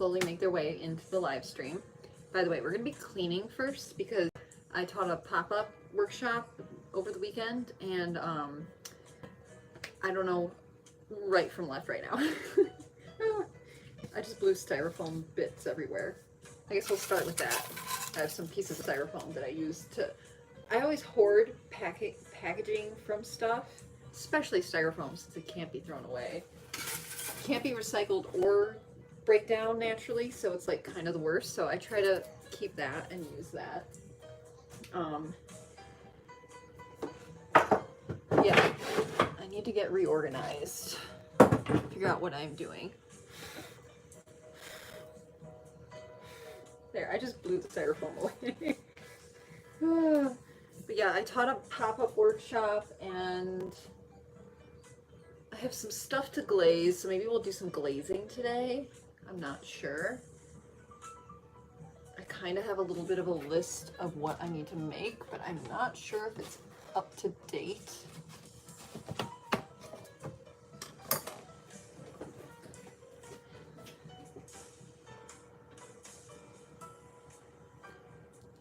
slowly make their way into the live stream. By the way, we're going to be cleaning first because I taught a pop-up workshop over the weekend, and I don't know right from left right now. I just blew styrofoam bits everywhere. I guess we'll start with that. I have some pieces of styrofoam that I use to... I always hoard packaging from stuff, especially styrofoam, since it can't be thrown away. It can't be recycled or break down naturally, so it's like kind of the worst. So I try to keep that and use that. Yeah, I need to get reorganized, figure out what I'm doing. There, I just blew the styrofoam away. But yeah, I taught a pop-up workshop, and I have some stuff to glaze, so maybe we'll do some glazing today. I'm not sure. I kind of have a little bit of a list of what I need to make, but I'm not sure if it's up to date.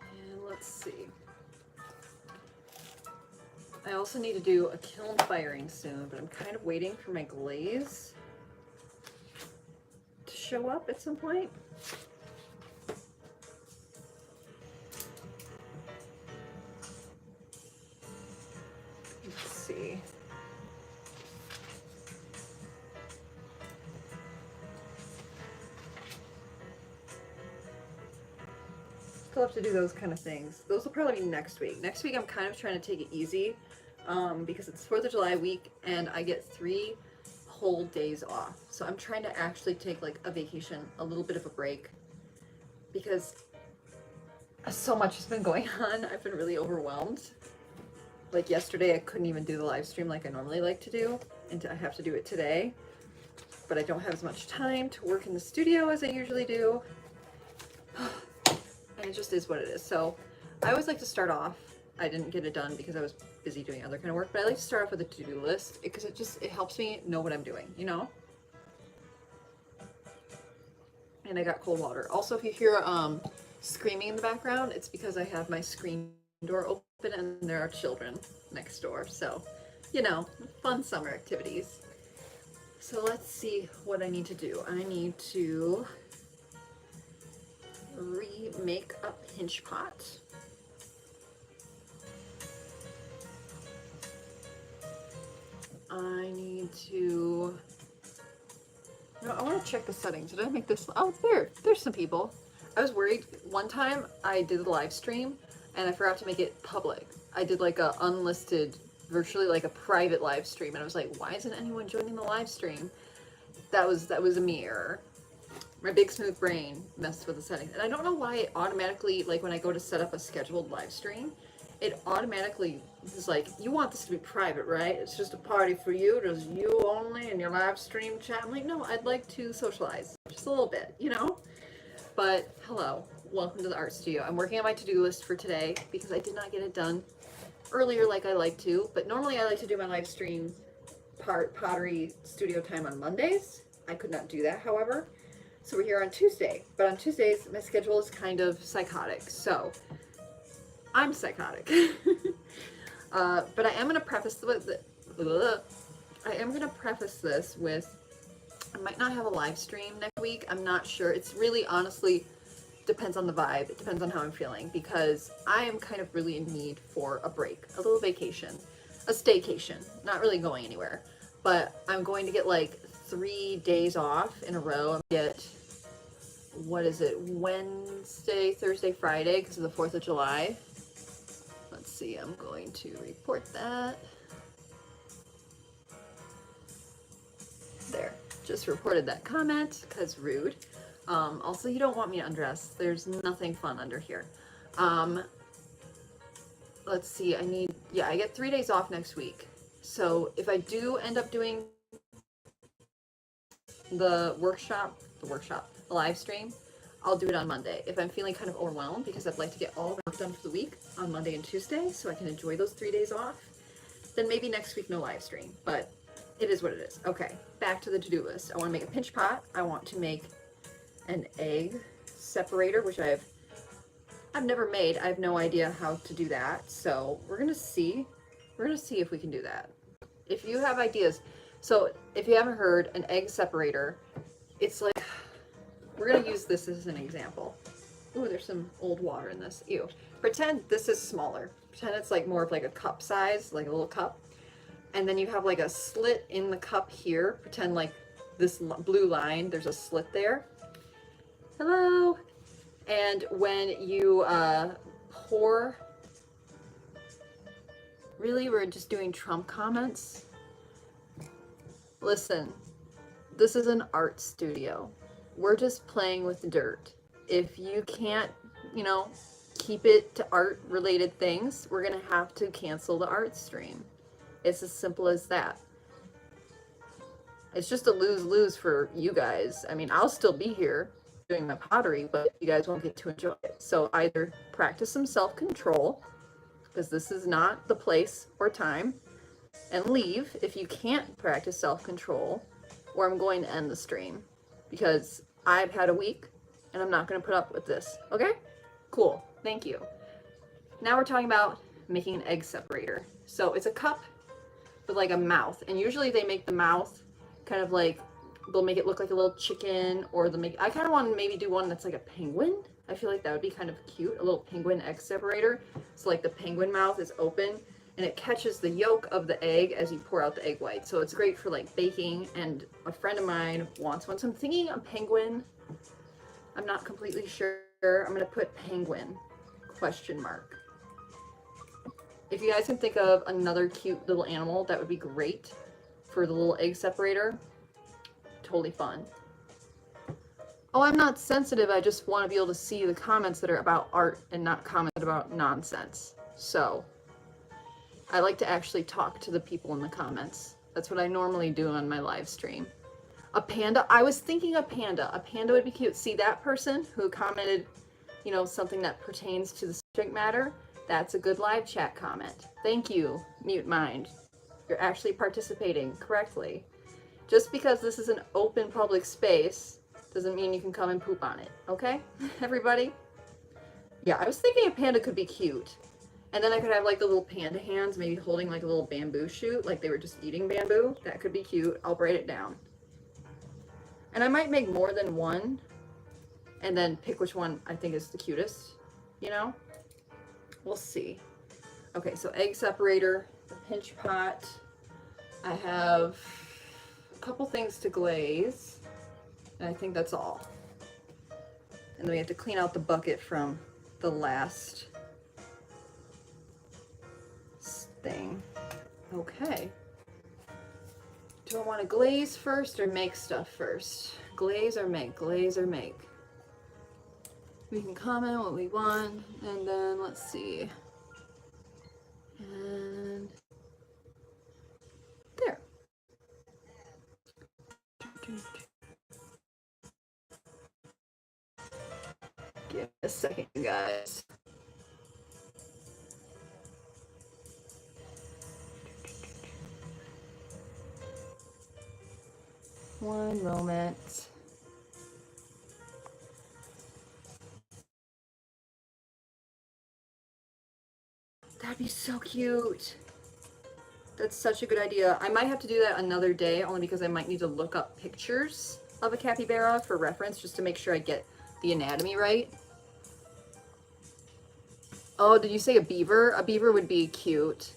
And let's see. I also need to do a kiln firing soon, but I'm kind of waiting for my glaze to show up at some point. Let's see. Still have to do those kind of things. Those will probably be next week. Next week I'm kind of trying to take it easy because it's 4th of July week and I get 3 whole days off. So I'm trying to actually take like a vacation, a little bit of a break, because so much has been going on. I've been really overwhelmed. Like yesterday I couldn't even do the live stream like I normally like to do, and I have to do it today. But I don't have as much time to work in the studio as I usually do. And it just is what it is. So I always like to start off, I didn't get it done because I was busy doing other kind of work, but I like to start off with a to-do list because it helps me know what I'm doing, you know? And I got cold water. Also, if you hear screaming in the background, it's because I have my screen door open and there are children next door. So, you know, fun summer activities. So let's see what I need to do. I need to remake a pinch pot. I need to... No, I want to check the settings. Did I make this? Oh, there's some people. I was worried. One time I did the live stream and I forgot to make it public. I did like a unlisted, virtually like a private live stream, and I was like, why isn't anyone joining the live stream? That was a me error. My big smooth brain messed with the settings. And I don't know why it automatically, like when I go to set up a scheduled live stream, it automatically is like, you want this to be private, right? It's just a party for you, just you only and your live stream chat. I'm like, no, I'd like to socialize just a little bit, you know? But hello, welcome to the art studio. I'm working on my to-do list for today because I did not get it done earlier like I like to, but normally I like to do my live stream pottery studio time on Mondays. I could not do that, however. So we're here on Tuesday, but on Tuesdays my schedule is kind of psychotic, so I'm psychotic. But I am going to preface this with, I might not have a live stream next week. I'm not sure. It's really honestly depends on the vibe. It depends on how I'm feeling, because I am kind of really in need for a break, a little vacation, a staycation. Not really going anywhere, but I'm going to get like 3 days off in a row. I get, what is it, Wednesday, Thursday, Friday, because of the 4th of July. Let's see, I'm going to report that. There, just reported that comment, because rude. Also, you don't want me to undress. There's nothing fun under here. Let's see, I get 3 days off next week. So if I do end up doing the live stream, I'll do it on Monday. If I'm feeling kind of overwhelmed, because I'd like to get all the work done for the week on Monday and Tuesday so I can enjoy those 3 days off, then maybe next week no live stream, but it is what it is. Okay, back to the to-do list. I want to make a pinch pot. I want to make an egg separator, which I've never made. I have no idea how to do that. So we're gonna see. We're gonna see if we can do that. If you have ideas, so if you haven't heard, an egg separator, it's like, we're gonna use this as an example. Ooh, there's some old water in this. Ew. Pretend this is smaller. Pretend it's like more of like a cup size, like a little cup. And then you have like a slit in the cup here. Pretend like this blue line, there's a slit there. Hello. And when you pour, really, we're just doing Trump comments? Listen, this is an art studio. We're just playing with dirt. If you can't, you know, keep it to art related things, we're gonna have to cancel the art stream. It's as simple as that. It's just a lose-lose for you guys. I mean, I'll still be here doing my pottery, but you guys won't get to enjoy it. So either practice some self-control, because this is not the place or time, and leave if you can't practice self-control, or I'm going to end the stream because I've had a week and I'm not going to put up with this. Okay? Cool. Thank you. Now we're talking about making an egg separator. So it's a cup with like a mouth, and usually they make the mouth kind of like, they'll make it look like a little chicken, or they'll make, I kind of want to maybe do one that's like a penguin. I feel like that would be kind of cute, a little penguin egg separator. So like the penguin mouth is open and it catches the yolk of the egg as you pour out the egg white. So it's great for like baking, and a friend of mine wants one. So I'm thinking a penguin. I'm not completely sure. I'm gonna put penguin, question mark. If you guys can think of another cute little animal, that would be great for the little egg separator. Totally fun. Oh, I'm not sensitive. I just want to be able to see the comments that are about art and not comments about nonsense. So I like to actually talk to the people in the comments. That's what I normally do on my live stream. A panda. I was thinking a panda. A panda would be cute. See, that person who commented, you know, something that pertains to the subject matter, that's a good live chat comment. Thank you, Mute Mind. You're actually participating correctly. Just because this is an open public space doesn't mean you can come and poop on it, okay? Everybody? Yeah, I was thinking a panda could be cute. And then I could have like the little panda hands, maybe holding like a little bamboo shoot, like they were just eating bamboo. That could be cute. I'll write it down. And I might make more than one and then pick which one I think is the cutest, you know? We'll see. Okay, so egg separator, a pinch pot. I have a couple things to glaze, and I think that's all. And then we have to clean out the bucket from the last thing. Okay. Do I want to glaze first or make stuff first? Glaze or make? Glaze or make? We can comment what we want, and then let's see. And there. Give me a second, you guys. One moment. That'd be so cute. That's such a good idea. I might have to do that another day, only because I might need to look up pictures of a capybara for reference, just to make sure I get the anatomy right. Oh, did you say a beaver? A beaver would be cute.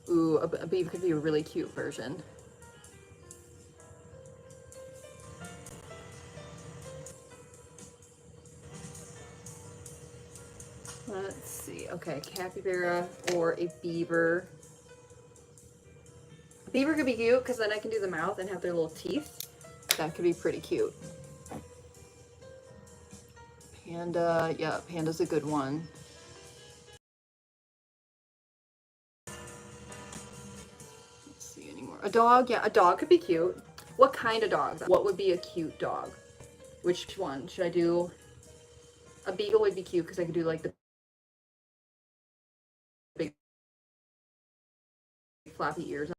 Ooh, a beaver could be a really cute version. Let's see. Okay, capybara or a beaver. A beaver could be cute because then I can do the mouth and have their little teeth. That could be pretty cute. Panda, yeah, panda's a good one. Let's see anymore. A dog, yeah, a dog could be cute. What kind of dog? What would be a cute dog? Which one? Should I do? A beagle would be cute because I could do like the big floppy ears.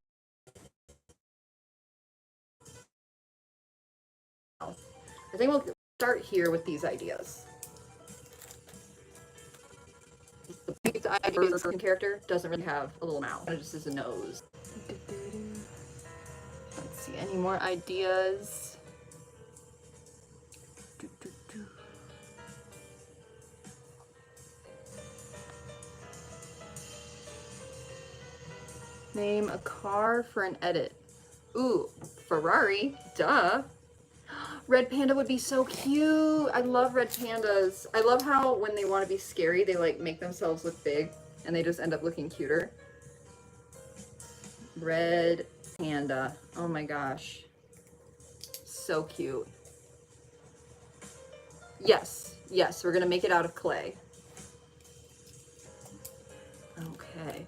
I think we'll start here with these ideas. The biggest idea of the second character doesn't really have a little mouth. It just is a nose. Let's see, any more ideas? Name a car for an edit. Ooh, Ferrari, duh. Red panda would be so cute. I love red pandas. I love how when they want to be scary, they like make themselves look big and they just end up looking cuter. Red panda. Oh my gosh. So cute. Yes, yes, we're gonna make it out of clay. Okay.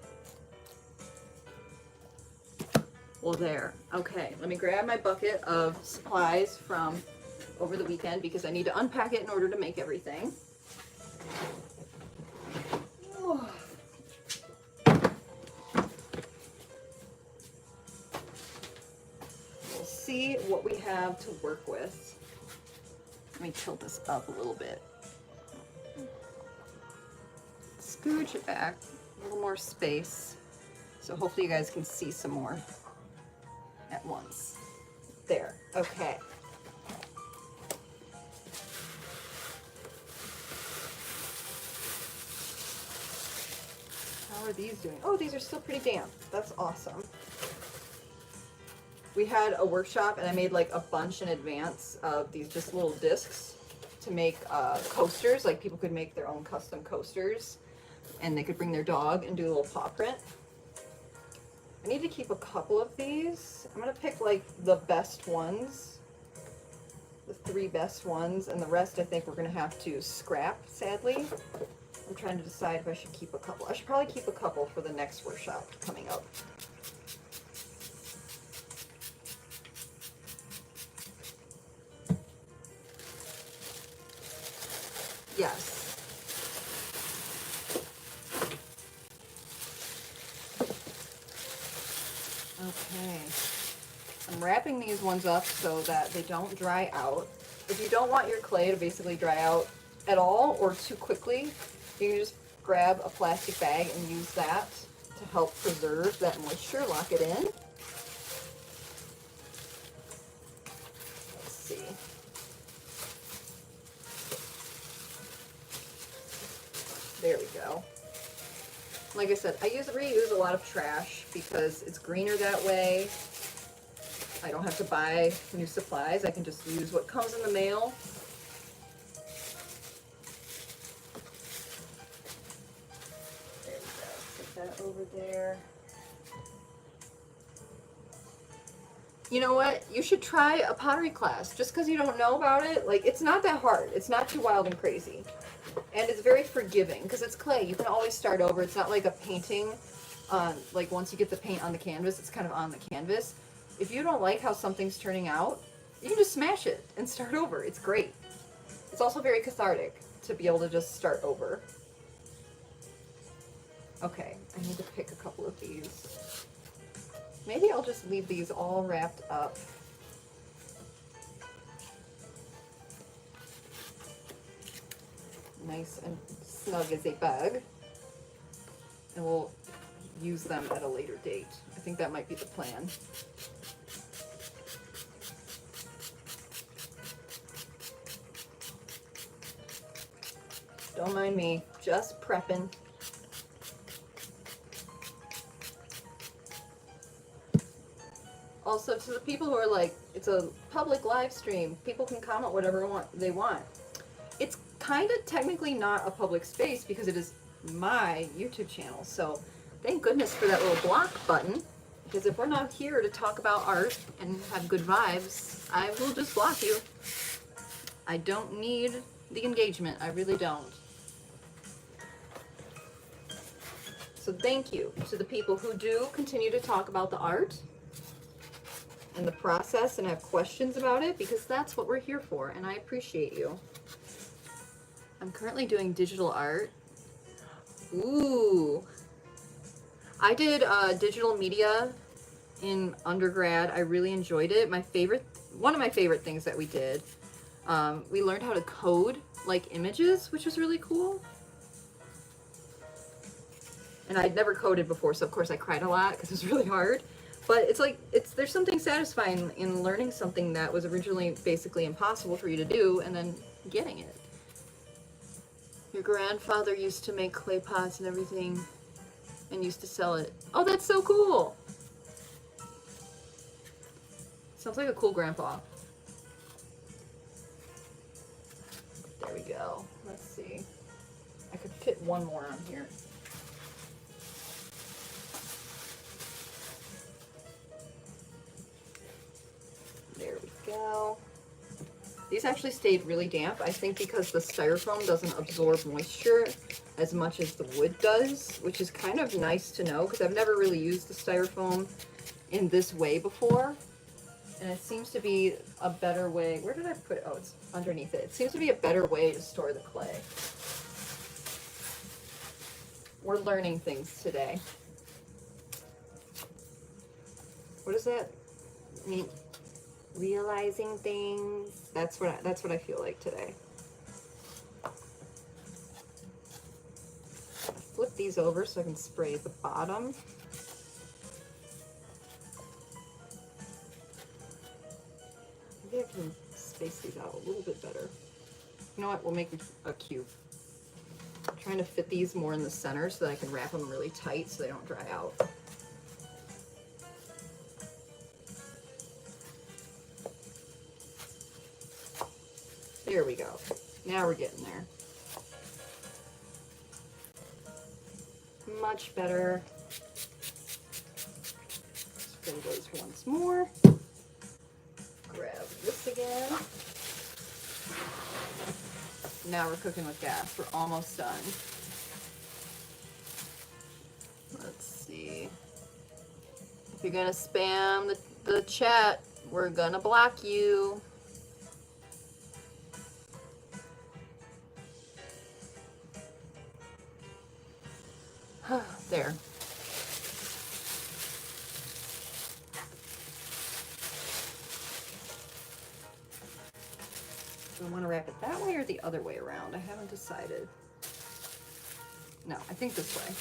Well, there. Okay, let me grab my bucket of supplies from over the weekend because I need to unpack it in order to make everything. Oh. We'll see what we have to work with. Let me tilt this up a little bit. Scooch it back, a little more space. So hopefully you guys can see some more at once. There, okay. How are these doing? Oh, these are still pretty damp. That's awesome. We had a workshop and I made like a bunch in advance of these just little discs to make coasters. Like people could make their own custom coasters and they could bring their dog and do a little paw print. I need to keep a couple of these. I'm gonna pick like the best ones, the 3 best ones, and the rest I think we're gonna have to scrap, sadly. I'm trying to decide if I should keep a couple. I should probably keep a couple for the next workshop coming up. Yes. Okay. I'm wrapping these ones up so that they don't dry out. If you don't want your clay to basically dry out at all or too quickly, you can just grab a plastic bag and use that to help preserve that moisture, lock it in. Let's see. There we go. Like I said, I reuse a lot of trash because it's greener that way. I don't have to buy new supplies. I can just use what comes in the mail. There we go. Put that over there. You know what? You should try a pottery class. Just because you don't know about it, like, it's not that hard. It's not too wild and crazy. And it's very forgiving because it's clay. You can always start over. It's not like a painting. Like once you get the paint on the canvas, it's kind of on the canvas. If you don't like how something's turning out, you can just smash it and start over. It's great. It's also very cathartic to be able to just start over. Okay, I need to pick a couple of these. Maybe I'll just leave these all wrapped up. Nice and snug as a bag. And we'll use them at a later date. I think that might be the plan. Don't mind me, just prepping. Also, to the people who are like, it's a public live stream, people can comment whatever they want. It's kind of technically not a public space because it is my YouTube channel. So thank goodness for that little block button, because if we're not here to talk about art and have good vibes, I will just block you. I don't need the engagement. I really don't. So thank you to the people who do continue to talk about the art and the process and have questions about it, because that's what we're here for, and I appreciate you. I'm currently doing digital art. Ooh. I did digital media in undergrad. I really enjoyed it. One of my favorite things that we did We learned how to code like images, which was really cool. And I'd never coded before, so of course I cried a lot because it was really hard. But it's like, there's something satisfying in learning something that was originally basically impossible for you to do and then getting it. Your grandfather used to make clay pots and everything and used to sell it. Oh, that's so cool! Sounds like a cool grandpa. There we go. Let's see. I could fit one more on here. There we go. These actually stayed really damp, I think because the styrofoam doesn't absorb moisture as much as the wood does, which is kind of nice to know because I've never really used the styrofoam in this way before. And it seems to be a better way. Where did I put it? Oh, it's underneath it. It seems to be a better way to store the clay. We're learning things today. What does that mean? Realizing things. That's what I feel like today. Flip these over so I can spray the bottom. Maybe I can space these out a little bit better. You know what? We'll make a cube. I'm trying to fit these more in the center so that I can wrap them really tight so they don't dry out. There we go. Now we're getting there. Much better. Spray those once more. Grab this again. Now we're cooking with gas. We're almost done. Let's see. If you're gonna spam the chat, we're gonna block you. There. Do I want to wrap it that way or the other way around? I haven't decided. No, I think this way.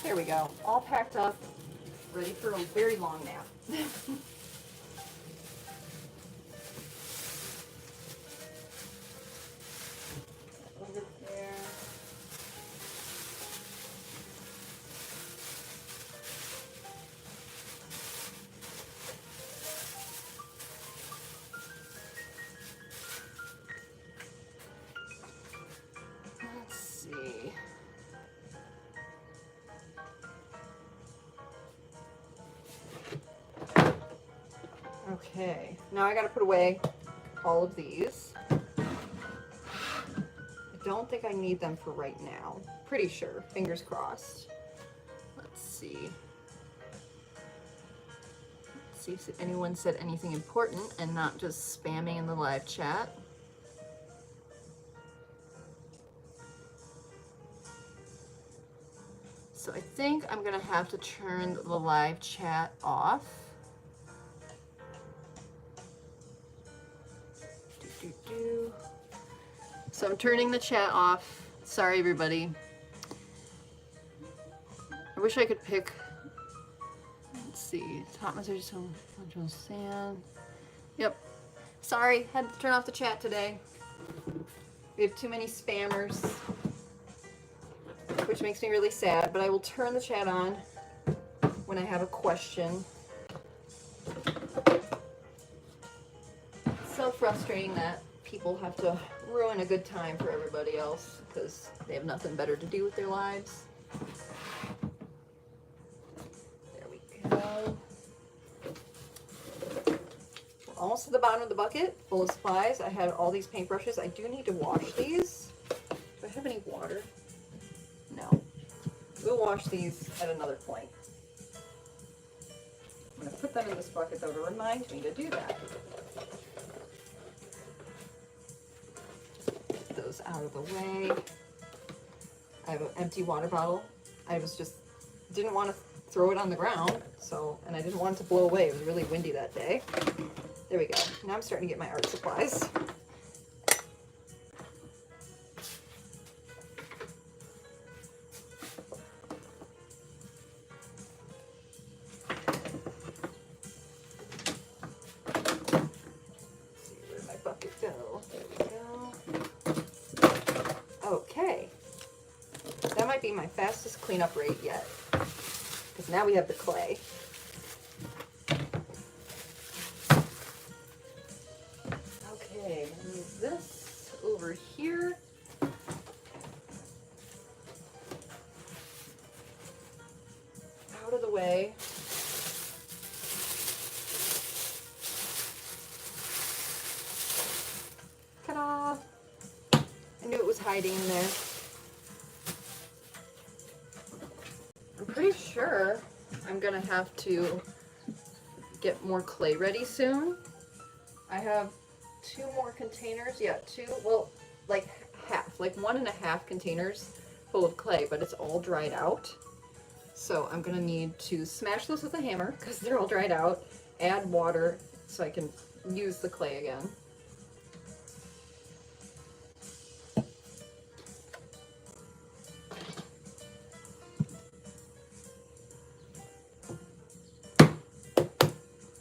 There we go. All packed up, ready for a very long nap. Over there. Let's see. Okay, now I gotta put away all of these. I don't think I need them for right now. Pretty sure, fingers crossed. Let's see. Let's see if anyone said anything important and not just spamming in the live chat. So I think I'm gonna have to turn the live chat off. So I'm turning the chat off. Sorry, everybody. I wish I could pick. Let's see. Top message, some sand. Yep. Sorry, had to turn off the chat today. We have too many spammers. which makes me really sad, but I will turn the chat on when I have a question. It's so frustrating that people have to ruin a good time for everybody else because they have nothing better to do with their lives. There we go. We're almost to the bottom of the bucket, full of supplies. I had all these paintbrushes. I do need to wash these. Do I have any water? No. We'll wash these at another point. I'm going to put them in this bucket though to remind me to do that. Get those out of the way. I have an empty water bottle. I didn't want to throw it on the ground, and I didn't want it to blow away. It was really windy that day. There we go. Now I'm starting to get my art supplies. Okay, that might be my fastest cleanup rate yet, because now we have the clay. Okay, move this over here. Out of the way. Ta-da! I knew it was hiding in there. I'm pretty sure I'm gonna have to get more clay ready soon. I have 2 more containers. Yeah, 2, well, like half, like 1.5 containers full of clay, but it's all dried out. So I'm gonna need to smash those with a hammer because they're all dried out, add water so I can use the clay again.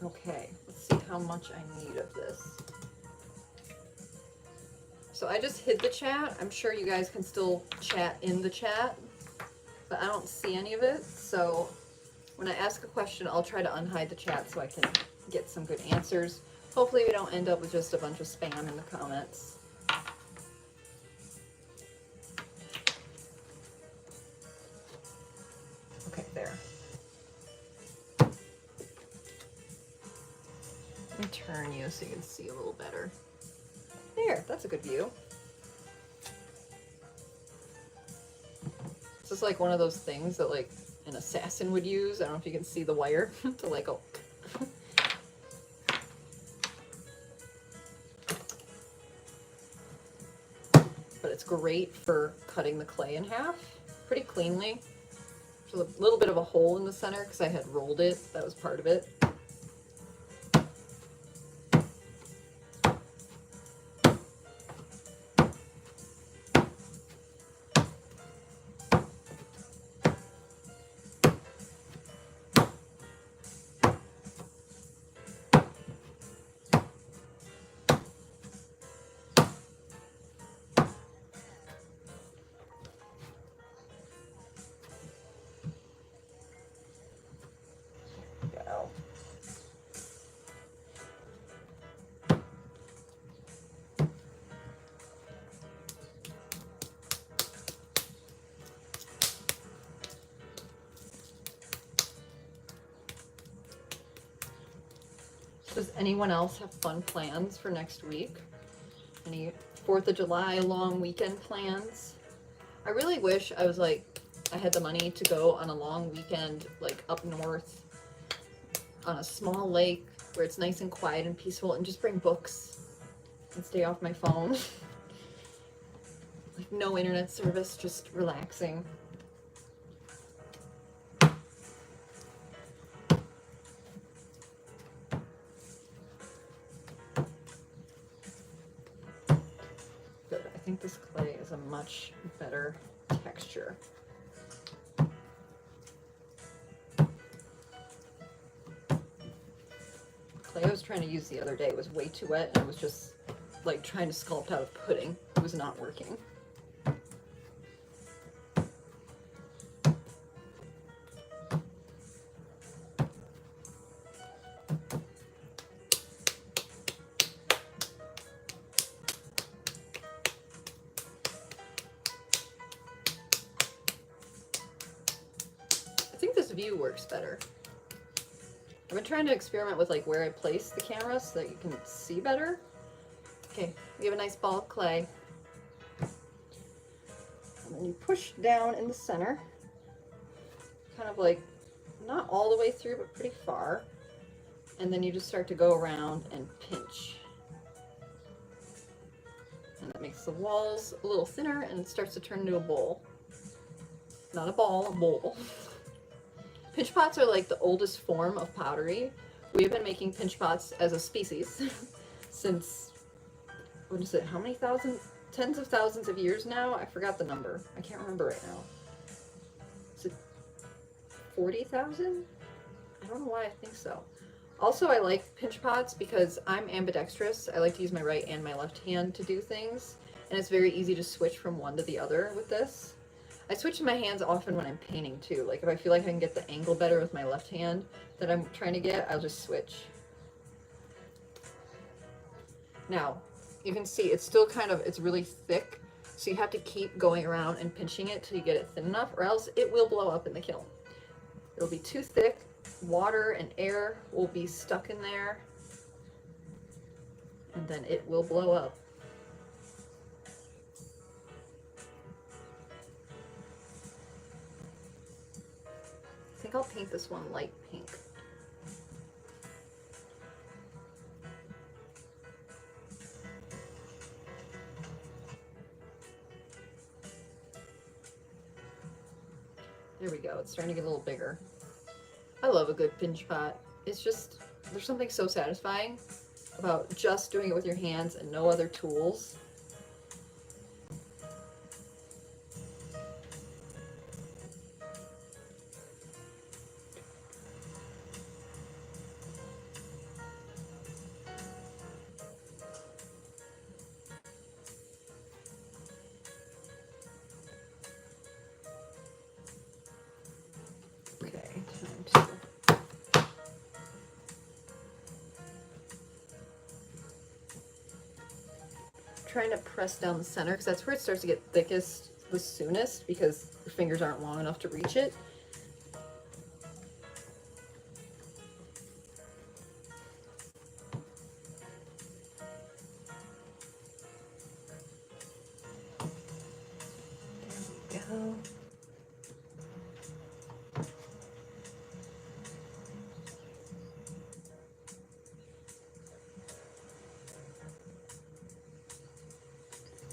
Okay, let's see how much I need of this. So I just hid the chat. I'm sure you guys can still chat in the chat, but I don't see any of it. So when I ask a question, I'll try to unhide the chat so I can get some good answers. Hopefully we don't end up with just a bunch of spam in the comments. Okay, there. Let me turn you so you can see a little better. There, that's a good view. This is like one of those things that like an assassin would use. I don't know if you can see the wire to like go. But it's great for cutting the clay in half pretty cleanly. There's a little bit of a hole in the center because I had rolled it. That was part of it. Does anyone else have fun plans for next week? Any 4th of July long weekend plans? I really wish I was like, I had the money to go on a long weekend, like up north on a small lake where it's nice and quiet and peaceful, and just bring books and stay off my phone. Like no internet service, just relaxing. I think this clay is a much better texture. Clay I was trying to use the other day was way too wet, and I was just like trying to sculpt out of pudding. It was not working. view works better. I've been trying to experiment with like where I place the camera so that you can see better. Okay, we have a nice ball of clay. And then you push down in the center, kind of like not all the way through, but pretty far. And then you just start to go around and pinch. And that makes the walls a little thinner and it starts to turn into a bowl. Not a ball, a bowl. Pinch pots are like the oldest form of pottery. We've been making pinch pots as a species since, what is it, how many thousands? Tens of thousands of years now? I forgot the number. I can't remember right now. Is it 40,000? I don't know why I think so. Also, I like pinch pots because I'm ambidextrous. I like to use my right and my left hand to do things. And it's very easy to switch from one to the other with this. I switch my hands often when I'm painting too. Like if I feel like I can get the angle better with my left hand that I'm trying to get, I'll just switch. Now, you can see it's still kind of, it's really thick. So you have to keep going around and pinching it till you get it thin enough or else it will blow up in the kiln. It'll be too thick. Water and air will be stuck in there. And then it will blow up. I think I'll paint this one light pink. There we go, it's starting to get a little bigger. I love a good pinch pot. It's just, there's something so satisfying about just doing it with your hands and no other tools. Trying to press down the center because that's where it starts to get thickest the soonest because your fingers aren't long enough to reach it. There we go.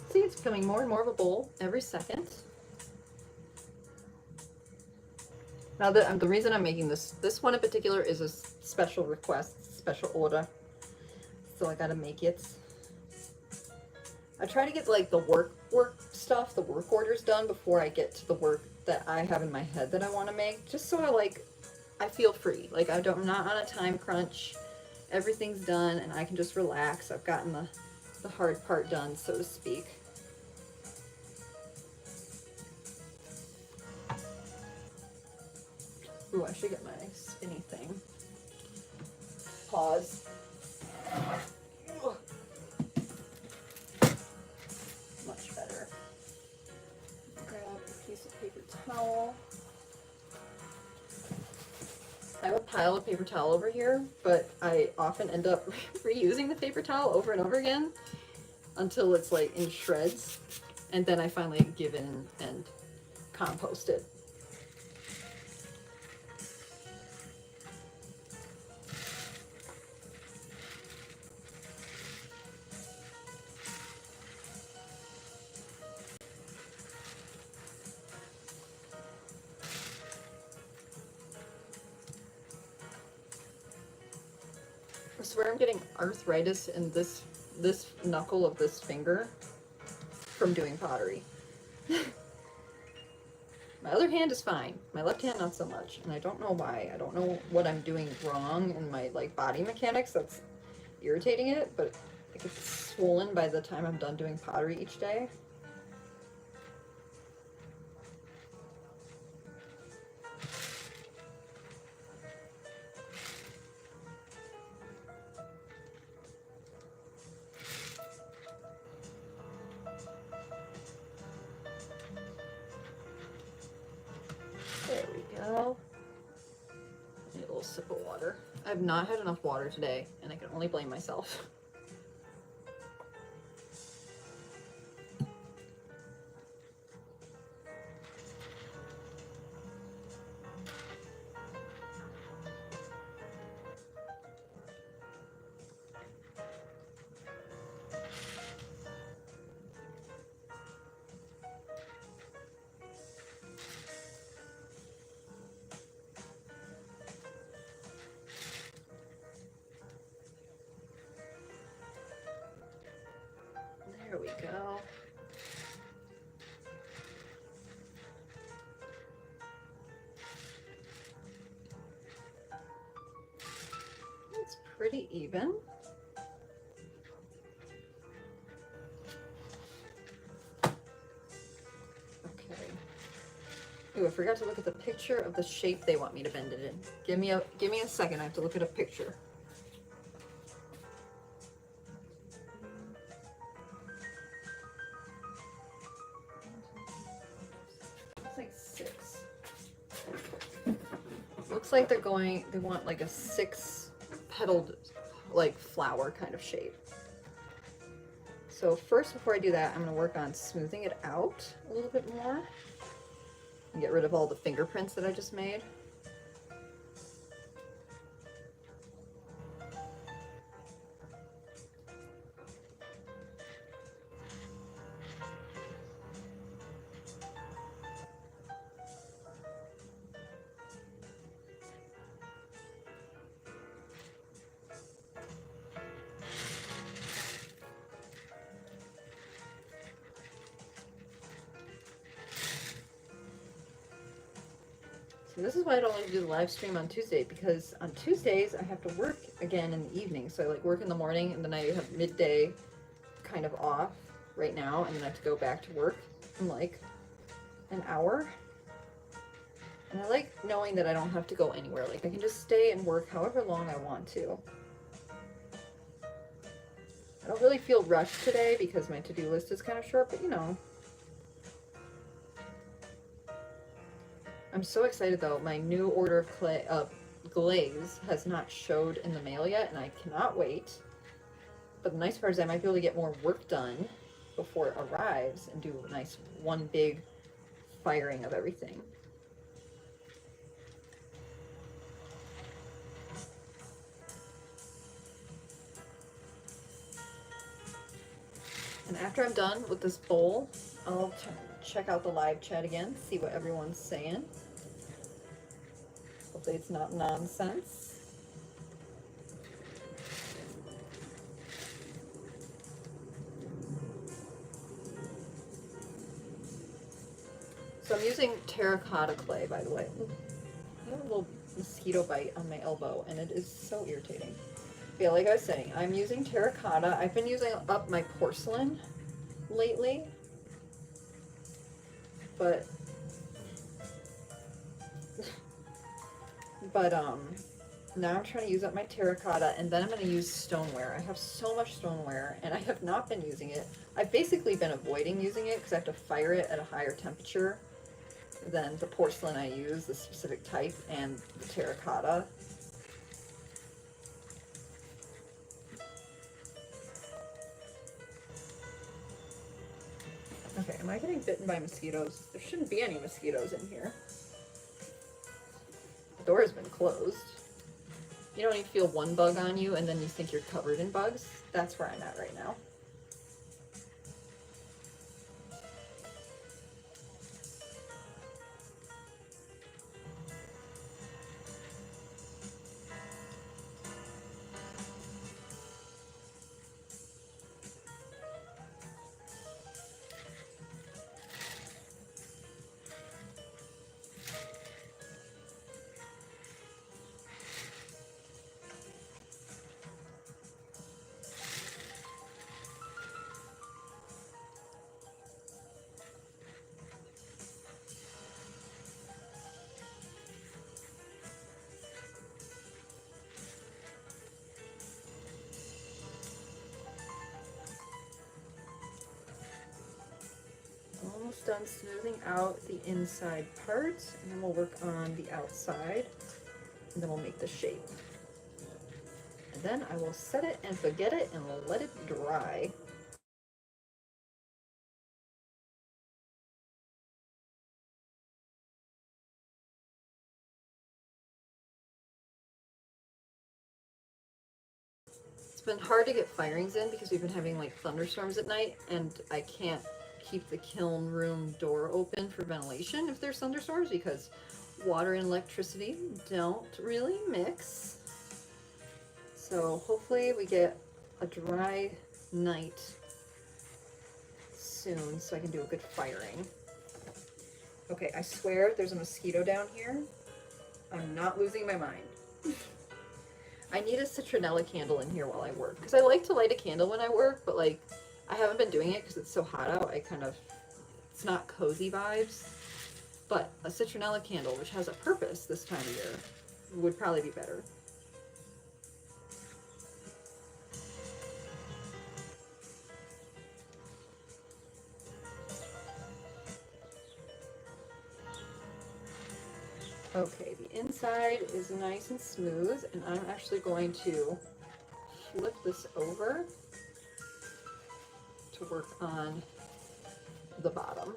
See, it's becoming more and more of a bowl every second. Now, the reason I'm making this one in particular is a special request, special order. So I gotta make it. I try to get like the work stuff, the work orders done before I get to the work that I have in my head that I want to make, just so I feel free. Like I'm not on a time crunch. Everything's done and I can just relax. I've gotten the hard part done, so to speak. Ooh, I should get my spinny thing. Pause. Ugh. Much better. Grab a piece of paper towel. I have a pile of paper towel over here, but I often end up reusing the paper towel over and over again until it's like in shreds, and then I finally give in and compost it. I swear I'm getting arthritis in this knuckle of this finger from doing pottery. My other hand is fine. My left hand not so much, and I don't know why. I don't know what I'm doing wrong in my like body mechanics that's irritating it, but it gets swollen by the time I'm done doing pottery each day. There we go. little sip of water. I have not had enough water today, and I can only blame myself. There we go. It's pretty even. Okay. Ooh, I forgot to look at the picture of the shape they want me to bend it in. Give me a second. I have to look at a picture. Looks like 6. Looks like they want like a 6-petaled like flower kind of shape. So first, before I do that, I'm gonna work on smoothing it out a little bit more and get rid of all the fingerprints that I just made. So this is why I don't like to do the live stream on Tuesday, because on Tuesdays I have to work again in the evening. So I like work in the morning, and then I have midday kind of off right now, and then I have to go back to work in like an hour. And I like knowing that I don't have to go anywhere. Like I can just stay and work however long I want to. I don't really feel rushed today because my to-do list is kind of short, but you know. I'm so excited though. My new order of glaze has not showed in the mail yet, and I cannot wait. But the nice part is I might be able to get more work done before it arrives and do a nice one big firing of everything. And after I'm done with this bowl, I'll check out the live chat again, see what everyone's saying. Hopefully it's not nonsense. So I'm using terracotta clay, by the way. I have a little mosquito bite on my elbow, and it is so irritating. But yeah, like I was saying, I'm using terracotta. I've been using up my porcelain lately, but now I'm trying to use up my terracotta, and then I'm going to use stoneware. I have so much stoneware, and I have not been using it. I've basically been avoiding using it because I have to fire it at a higher temperature than the porcelain I use, the specific type, and the terracotta. Okay, am I getting bitten by mosquitoes? There shouldn't be any mosquitoes in here. The door has been closed. You know when you feel one bug on you and then you think you're covered in bugs? That's where I'm at right now. Almost done smoothing out the inside parts, and then we'll work on the outside. and then we'll make the shape. And then I will set it and forget it and let it dry. It's been hard to get firings in because we've been having like thunderstorms at night, and I can't keep the kiln room door open for ventilation if there's thunderstorms because water and electricity don't really mix. So hopefully we get a dry night soon so I can do a good firing. Okay, I swear there's a mosquito down here. I'm not losing my mind. I need a citronella candle in here while I work because I like to light a candle when I work, but like I haven't been doing it because it's so hot out. It's not cozy vibes, but a citronella candle, which has a purpose this time of year, would probably be better. Okay, the inside is nice and smooth, and I'm actually going to flip this over to work on the bottom.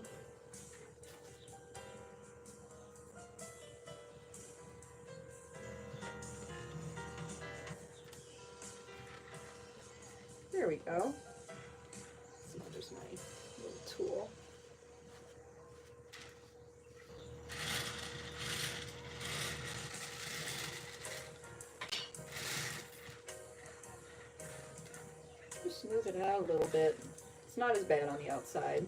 There we go. Let's see if there's my little tool. Just smooth it out a little bit. It's not as bad on the outside.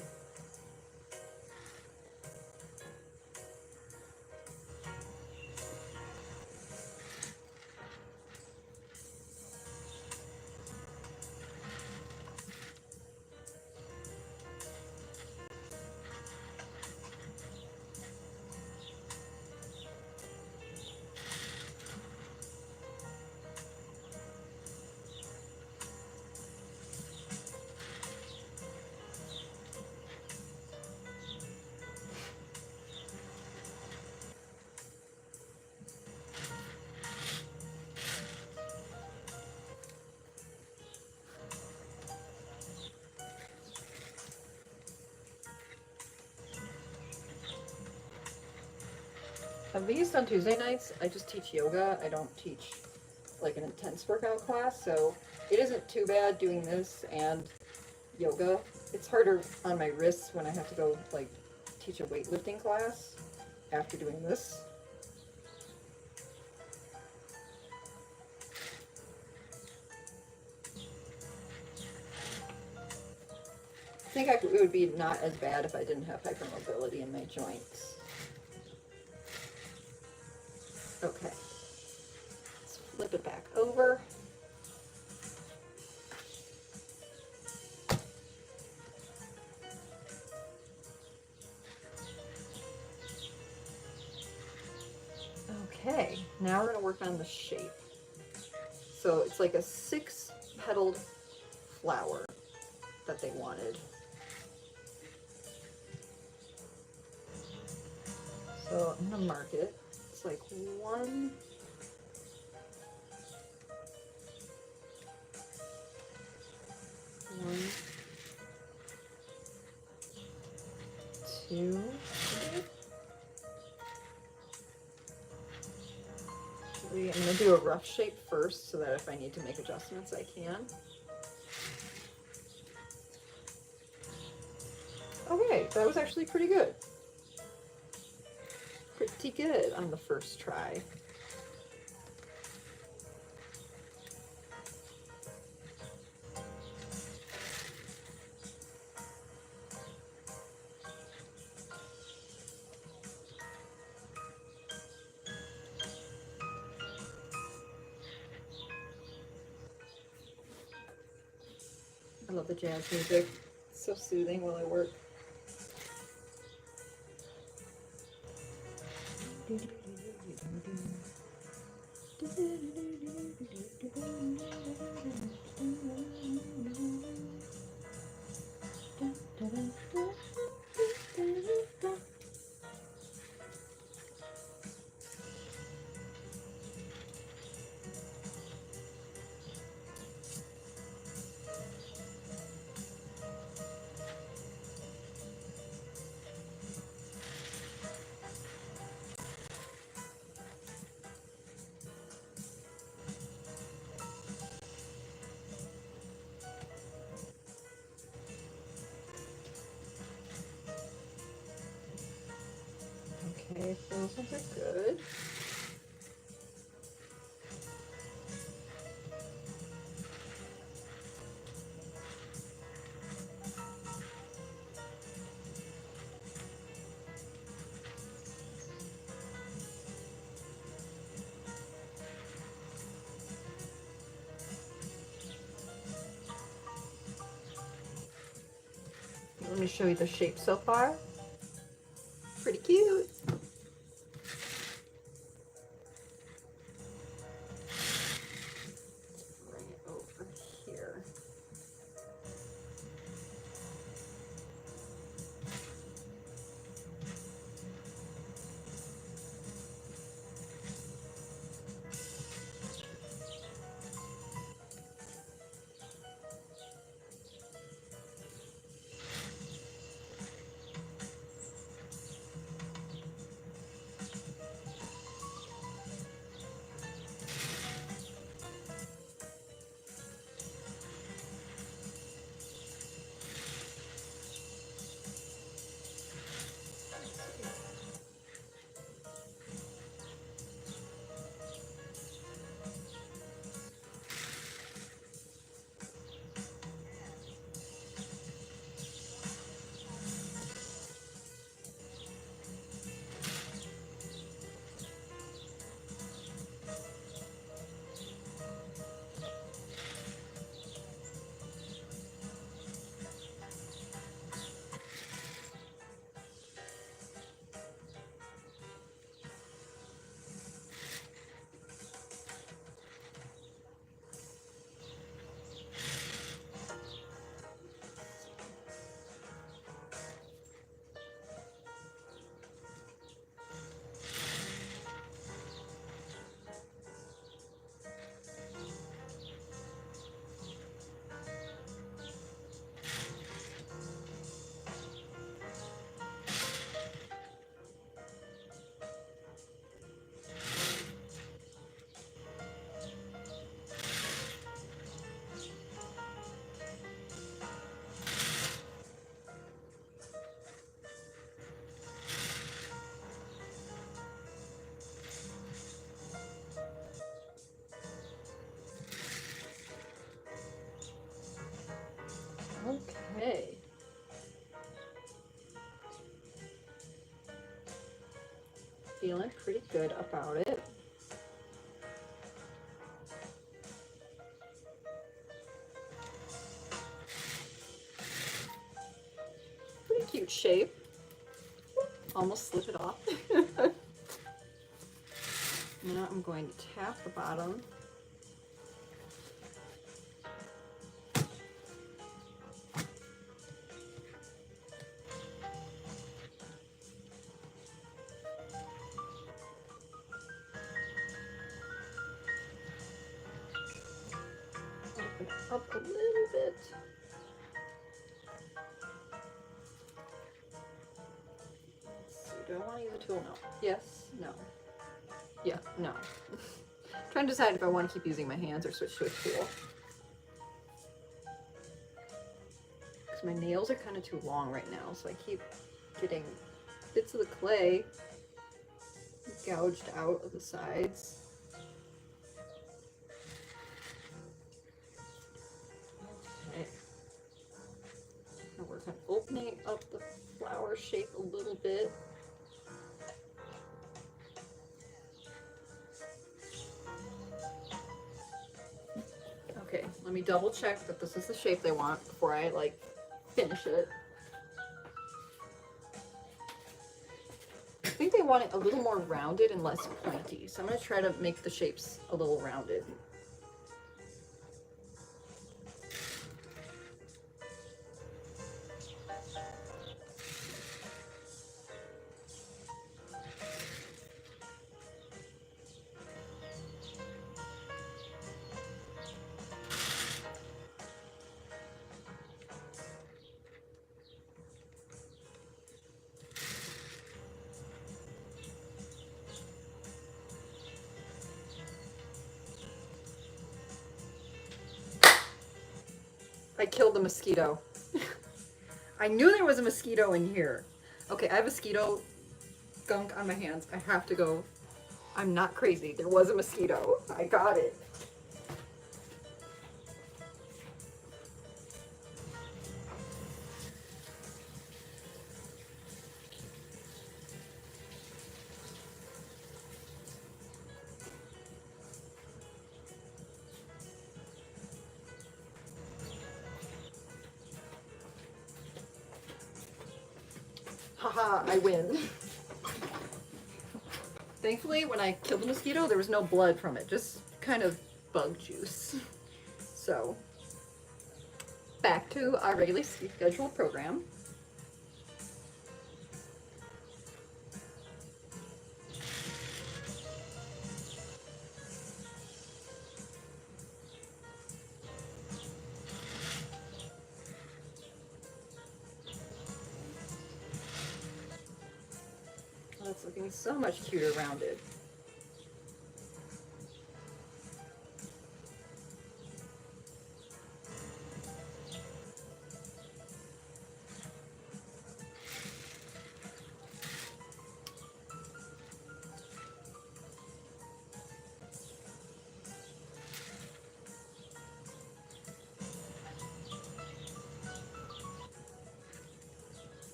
These on Tuesday nights, I just teach yoga. I don't teach like an intense workout class, so it isn't too bad doing this and yoga. It's harder on my wrists when I have to go like teach a weightlifting class after doing this. I think it would be not as bad if I didn't have hypermobility in my joints. Okay, let's flip it back over. Okay, now we're going to work on the shape. So it's like a 6-petaled flower that they wanted. So I'm going to mark it. It's like 1, 2, 3. I'm going to do a rough shape first so that if I need to make adjustments, I can. Okay, that was actually pretty good. Pretty good on the first try. I love the jazz music. It's so soothing while I work. Okay, those ones are good. Let me show you the shape so far. Pretty cute. Bring it over here. Okay. Feeling pretty good about it. Pretty cute shape. Almost slip it off. Now I'm going to tap the bottom. Open it up a little bit. Let's see, do I want to use a tool? No. Yes, no. Yeah, no. Trying to decide if I want to keep using my hands or switch to a tool. Because my nails are kind of too long right now, so I keep getting bits of the clay gouged out of the sides. Okay. Now we're kind of opening up the flower shape a little bit. Okay, let me double check that this is the shape they want before I like finish it. I think they want it a little more rounded and less pointy, so I'm going to try to make the shapes a little rounded. I killed the mosquito. I knew there was a mosquito in here. Okay, I have a mosquito gunk on my hands. I have to go. I'm not crazy. There was a mosquito. I got it. Haha, I win. Thankfully, when I killed the mosquito, there was no blood from it, just kind of bug juice. So, back to our regularly scheduled program. Oh, it's looking so much cuter rounded.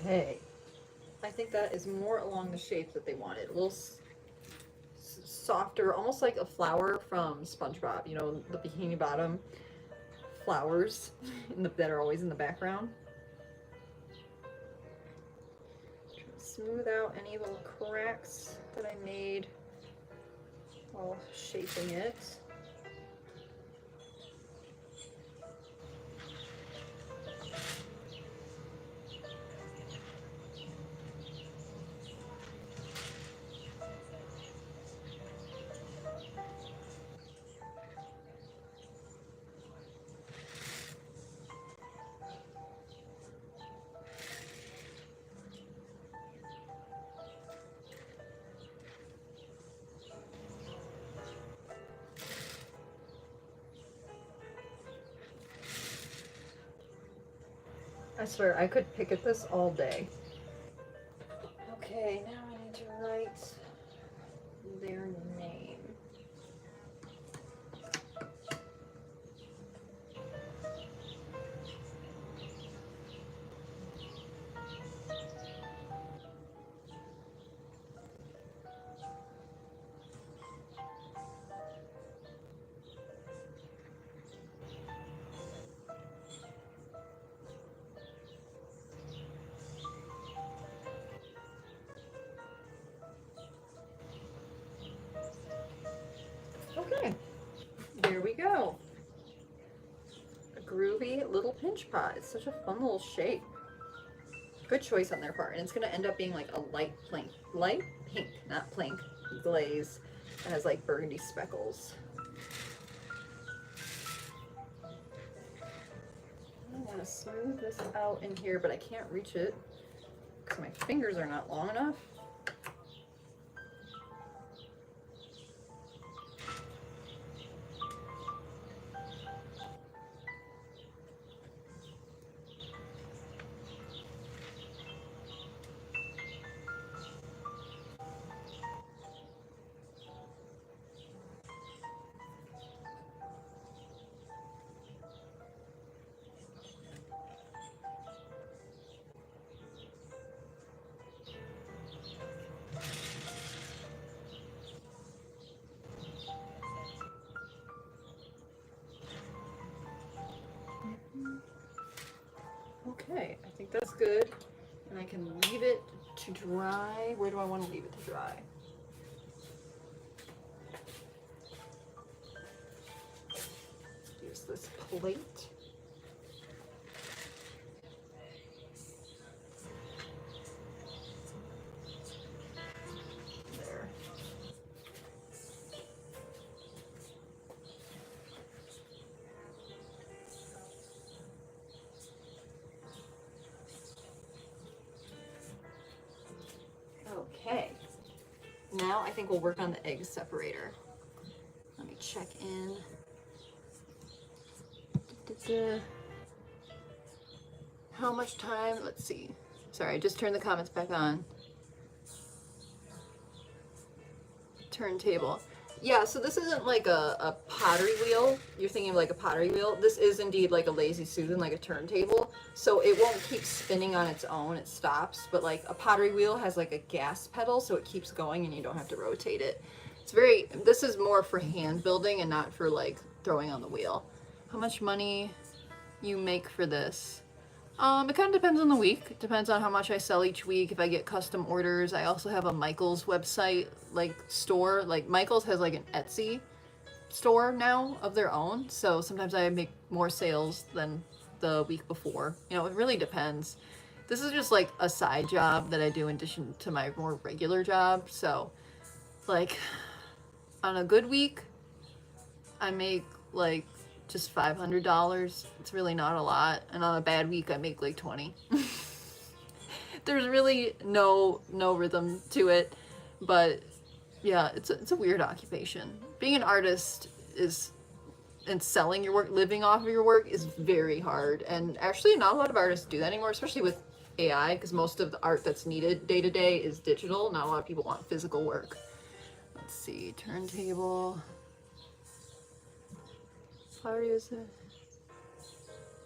Okay. I think that is more along the shape that they wanted. A little softer, almost like a flower from SpongeBob. You know, the Bikini Bottom flowers that are always in the background. Try to smooth out any little cracks that I made while shaping it. I swear, I could pick at this all day. Okay, now I need to write their name. Okay, there we go. A groovy little pinch pot. It's such a fun little shape. Good choice on their part. And it's going to end up being like a light pink, not plank glaze. It has like burgundy speckles. I want to smooth this out in here, but I can't reach it because my fingers are not long enough. Okay, I think that's good. And I can leave it to dry. Where do I want to leave it to dry? Use this plate. There. Okay. Now I think we'll work on the egg separator. Let me check in. How much time? Let's see. Sorry, I just turned the comments back on. Turntable. Yeah, so this isn't like a pottery wheel. You're thinking of like a pottery wheel. This is indeed like a Lazy Susan, like a turntable. So it won't keep spinning on its own, it stops. But like a pottery wheel has like a gas pedal, so it keeps going and you don't have to rotate it. It's very, this is more for hand building and not for like throwing on the wheel. How much money you make for this? It kind of depends on the week. It depends on how much I sell each week. If I get custom orders, I also have a Michaels website, like store. Like Michaels has like an Etsy store now of their own. So sometimes I make more sales than the week before. You know, it really depends. This is just like a side job that I do in addition to my more regular job. So like on a good week, I make like just $500. It's really not a lot. And on a bad week, I make like 20. There's really no rhythm to it. But yeah, it's a weird occupation. Being an artist is, and selling your work, living off of your work is very hard. And actually not a lot of artists do that anymore, especially with AI, because most of the art that's needed day to day is digital. Not a lot of people want physical work. Let's see, turntable. Flower is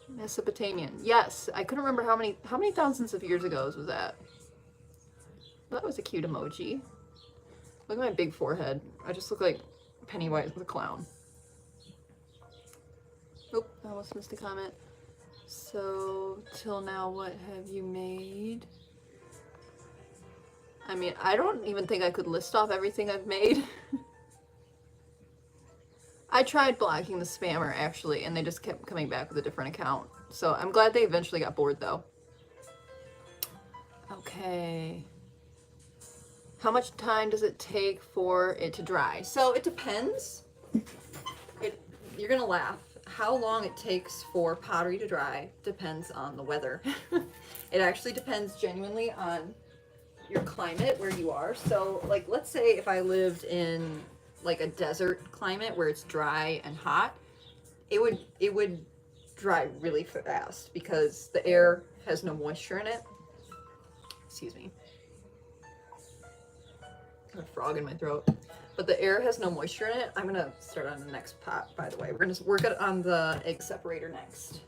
Mesopotamian. Yes, I couldn't remember how many thousands of years ago was that. Well, that was a cute emoji. Look at my big forehead. I just look like Pennywise with a clown. Oop, I almost missed a comment. So, till now, what have you made? I mean, I don't even think I could list off everything I've made. I tried blocking the spammer actually, and they just kept coming back with a different account. So I'm glad they eventually got bored though. Okay. How much time does it take for it to dry? So it depends. You're gonna laugh. How long it takes for pottery to dry depends on the weather. It actually depends genuinely on your climate, where you are. So like, let's say if I lived in like a desert climate where it's dry and hot, it would dry really fast because the air has no moisture in it. Excuse me. I have a frog in my throat. But the air has no moisture in it. I'm gonna start on the next pot, by the way. We're gonna work on the egg separator next.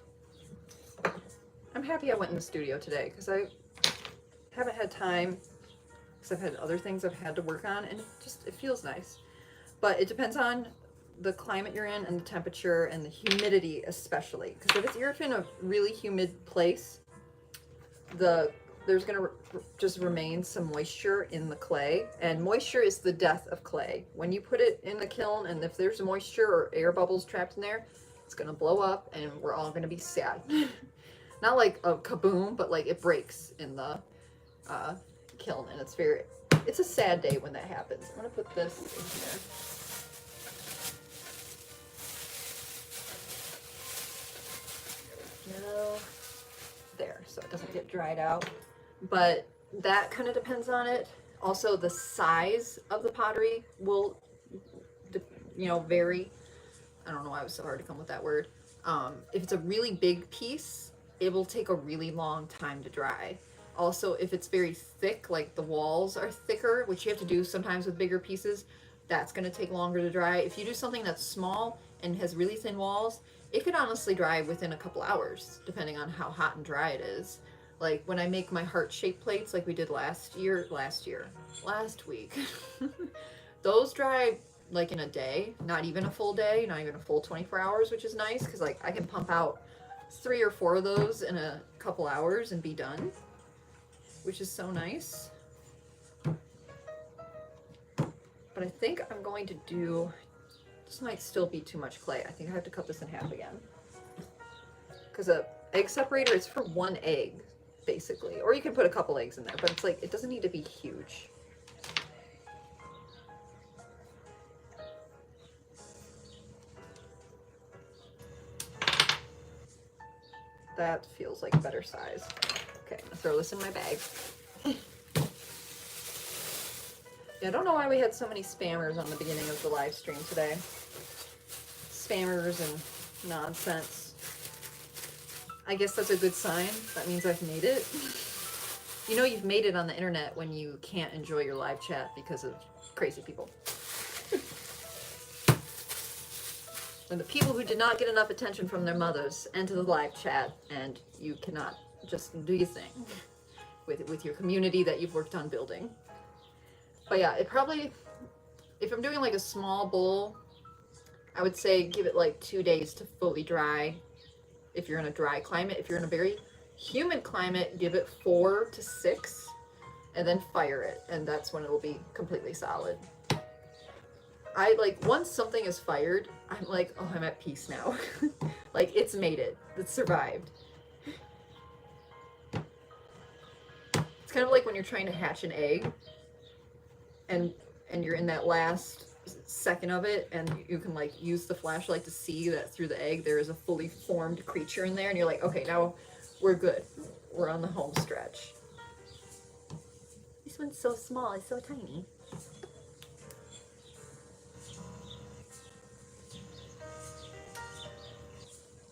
I'm happy I went in the studio today because I haven't had time because I've had other things I've had to work on, and it feels nice. But it depends on the climate you're in and the temperature and the humidity especially. Because if you're in a really humid place, there's going to just remain some moisture in the clay. And moisture is the death of clay. When you put it in the kiln and if there's moisture or air bubbles trapped in there, it's going to blow up and we're all going to be sad. Not like a kaboom, but like it breaks in the kiln, and it's It's a sad day when that happens. I'm gonna put this in here. No, there, so it doesn't get dried out. But that kind of depends on it. Also, the size of the pottery will, vary. I don't know why it was so hard to come with that word. If it's a really big piece, it will take a really long time to dry. Also, if it's very thick, like the walls are thicker, which you have to do sometimes with bigger pieces, that's going to take longer to dry. If you do something that's small and has really thin walls, it could honestly dry within a couple hours, depending on how hot and dry it is. Like when I make my heart-shaped plates like we did last week, those dry like in a day, not even a full day, not even a full 24 hours, which is nice because like I can pump out 3 or 4 of those in a couple hours and be done, which is so nice. But I think I'm going to do, this might still be too much clay. I think I have to cut this in half again. Because a egg separator is for 1 egg, basically. Or you can put a couple eggs in there, but it's like, it doesn't need to be huge. That feels like a better size. Okay, I'm gonna throw this in my bag. Yeah, I don't know why we had so many spammers on the beginning of the live stream today. Spammers and nonsense. I guess that's a good sign. That means I've made it. You know you've made it on the internet when you can't enjoy your live chat because of crazy people. And the people who did not get enough attention from their mothers enter the live chat, and you cannot just do your thing with your community that you've worked on building. But yeah, it probably, if I'm doing like a small bowl, I would say give it like 2 days to fully dry if you're in a dry climate. If you're in a very humid climate, give it 4 to 6 and then fire it, and that's when it will be completely solid. I like, once something is fired, I'm like, oh, I'm at peace now. Like, it's made it. It survived. It's kind of like when you're trying to hatch an egg and you're in that last second of it, and you can like use the flashlight to see that through the egg there is a fully formed creature in there, and you're like, okay, now we're good. We're on the home stretch. This one's so small, it's so tiny.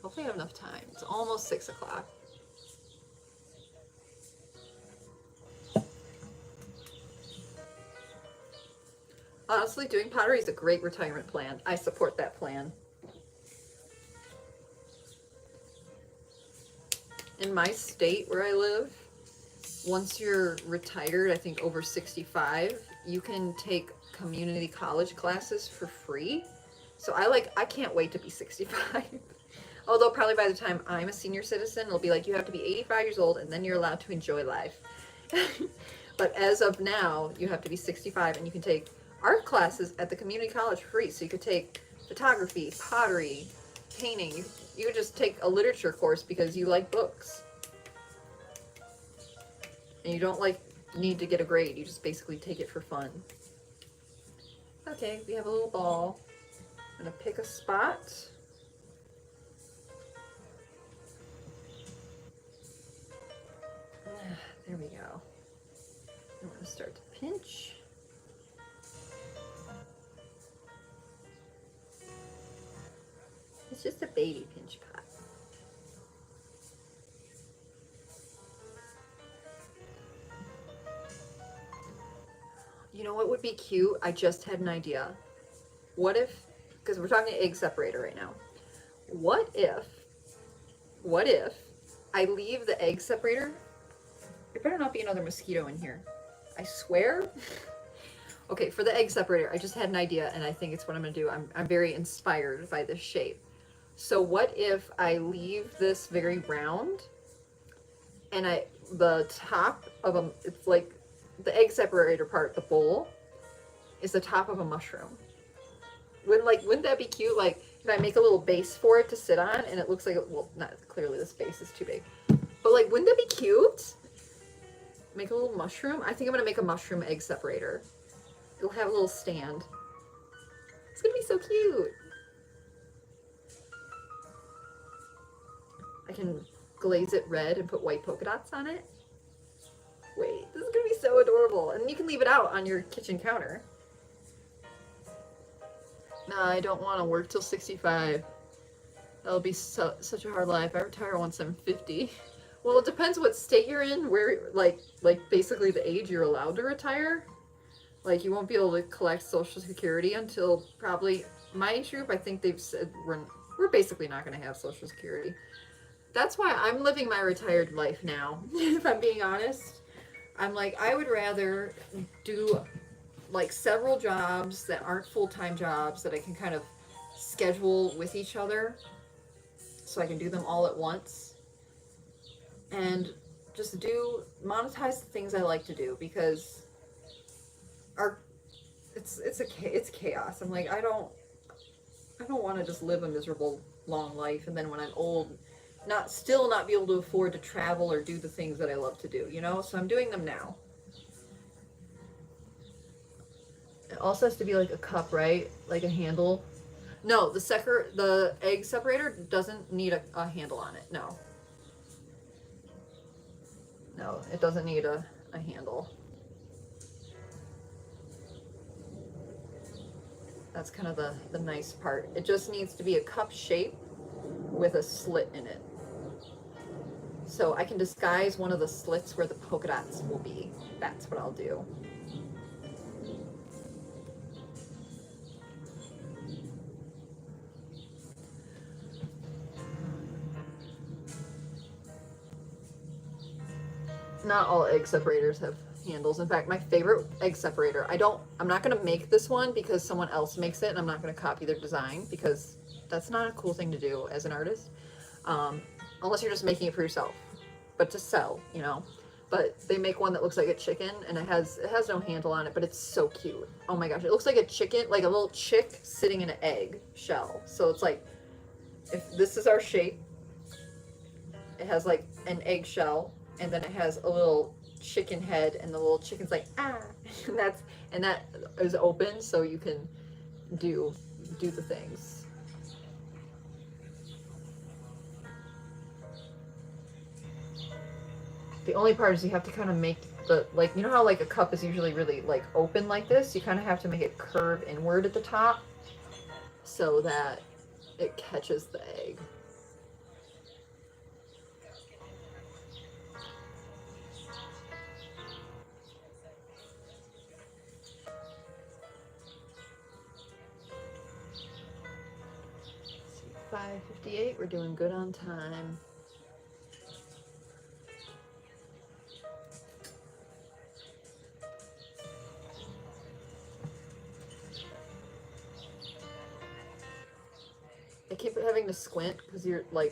Hopefully I have enough time. It's almost 6 o'clock. Honestly, doing pottery is a great retirement plan. I support that plan. In my state where I live, once you're retired, I think over 65, you can take community college classes for free. So I can't wait to be 65. Although probably by the time I'm a senior citizen, it'll be like you have to be 85 years old and then you're allowed to enjoy life. But as of now, you have to be 65 and you can take art classes at the community college for free. So you could take photography, pottery, painting. You could just take a literature course because you like books. And you don't need to get a grade. You just basically take it for fun. Okay, we have a little ball. I'm gonna pick a spot. There we go. I'm gonna start to pinch. It's just a baby pinch pot. You know what would be cute? I just had an idea. What if, because we're talking egg separator right now. What if I leave the egg separator? There better not be another mosquito in here. I swear. Okay, for the egg separator, I just had an idea, and I think it's what I'm gonna do. I'm very inspired by this shape. So what if I leave this very round, and the top of it's like the egg separator part, the bowl, is the top of a mushroom. Wouldn't that be cute? Like, if I make a little base for it to sit on, and it looks like, well, not clearly this base is too big, but like, wouldn't that be cute? make a little mushroom. I think I'm gonna make a mushroom egg separator. It'll have a little stand. It's gonna be so cute. I can glaze it red and put white polka dots on it. Wait, this is gonna be so adorable. And you can leave it out on your kitchen counter. No, I don't want to work till 65. That'll be such a hard life. I retire once I'm 50. Well, it depends what state you're in, where, like basically the age you're allowed to retire. Like, you won't be able to collect Social Security until probably my age group. I think they've said we're basically not going to have Social Security. That's why I'm living my retired life now, if I'm being honest. I'm like, I would rather do like several jobs that aren't full-time jobs that I can kind of schedule with each other so I can do them all at once, and just monetize the things I like to do, because it's chaos. I'm like, I don't want to just live a miserable long life and then when I'm old not be able to afford to travel or do the things that I love to do, you know? So I'm doing them now. It also has to be like a cup, right? Like a handle. No, the egg separator doesn't need a handle on it. No. No, it doesn't need a handle. That's kind of the nice part. It just needs to be a cup shape with a slit in it. So I can disguise one of the slits where the polka dots will be. That's what I'll do. Not all egg separators have handles. In fact, my favorite egg separator, I'm not going to make this one because someone else makes it and I'm not going to copy their design, because that's not a cool thing to do as an artist. Unless you're just making it for yourself, but to sell, you know. But they make one that looks like a chicken, and it has no handle on it, but it's so cute. Oh my gosh, it looks like a chicken, like a little chick sitting in an egg shell. So it's like, if this is our shape, it has like an egg shell, and then it has a little chicken head, and the little chicken's like, ah, and that is open, so you can do the things. The only part is you have to kind of make the, like, you know how like a cup is usually really like open like this? You kind of have to make it curve inward at the top so that it catches the egg. Let's see, 5:58, we're doing good on time. I keep having to squint because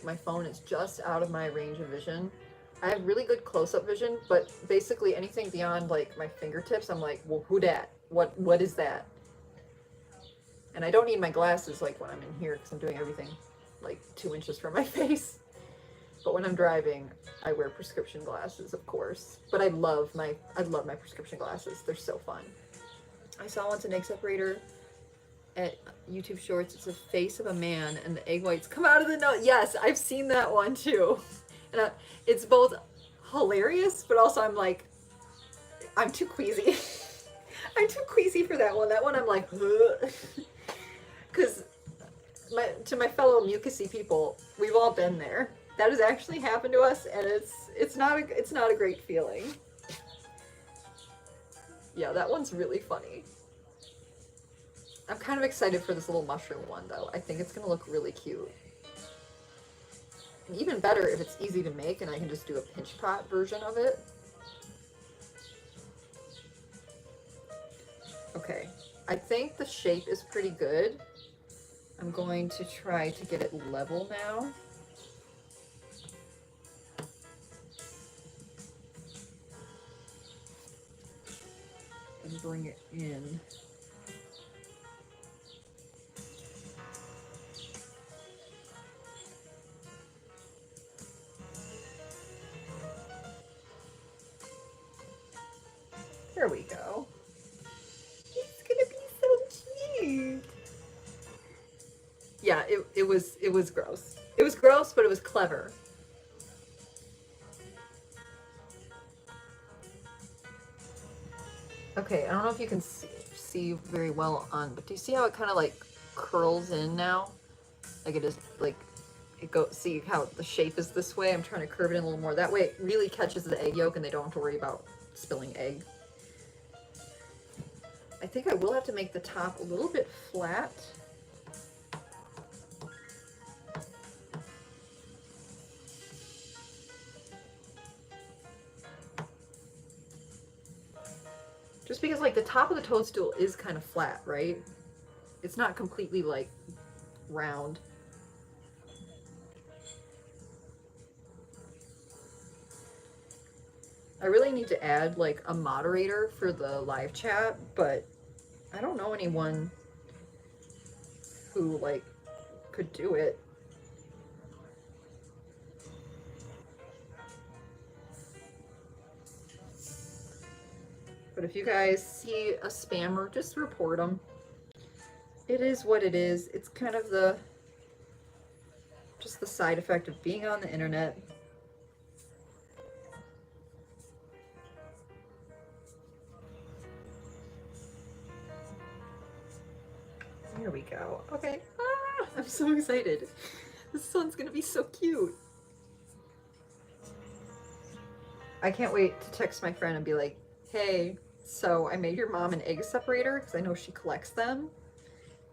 my phone is just out of my range of vision. I have really good close-up vision, but basically anything beyond like my fingertips, I'm like, well, who dat? What is that? And I don't need my glasses like when I'm in here because I'm doing everything like 2 inches from my face. But when I'm driving, I wear prescription glasses, of course. But I love my prescription glasses. They're so fun. I saw once an egg separator at YouTube Shorts. It's a face of a man and the egg whites come out of the nose. Yes, I've seen that one too. And it's both hilarious, but also I'm like, I'm too queasy. I'm too queasy for that one. That one I'm like, because to my fellow mucusy people, we've all been there. That has actually happened to us, and it's not a great feeling. Yeah, that one's really funny. I'm kind of excited for this little mushroom one, though. I think it's going to look really cute. And even better if it's easy to make and I can just do a pinch pot version of it. Okay, I think the shape is pretty good. I'm going to try to get it level now. And bring it in. There we go. It's gonna be so cute. Yeah, it was gross. It was gross, but it was clever. Okay, I don't know if you can see very well on, but do you see how it kind of like curls in now? Like it is like it goes. See how the shape is this way? I'm trying to curve it in a little more. That way it really catches the egg yolk and they don't have to worry about spilling egg. I think I will have to make the top a little bit flat. Just because like the top of the toadstool is kind of flat, right? It's not completely like round. I really need to add like a moderator for the live chat, but I don't know anyone who like could do it. But if you guys see a spammer, just report them. It is what it is. It's kind of just the side effect of being on the internet. Here we go. Okay. Ah, I'm so excited. This one's gonna be so cute. I can't wait to text my friend and be like, hey, so I made your mom an egg separator because I know she collects them.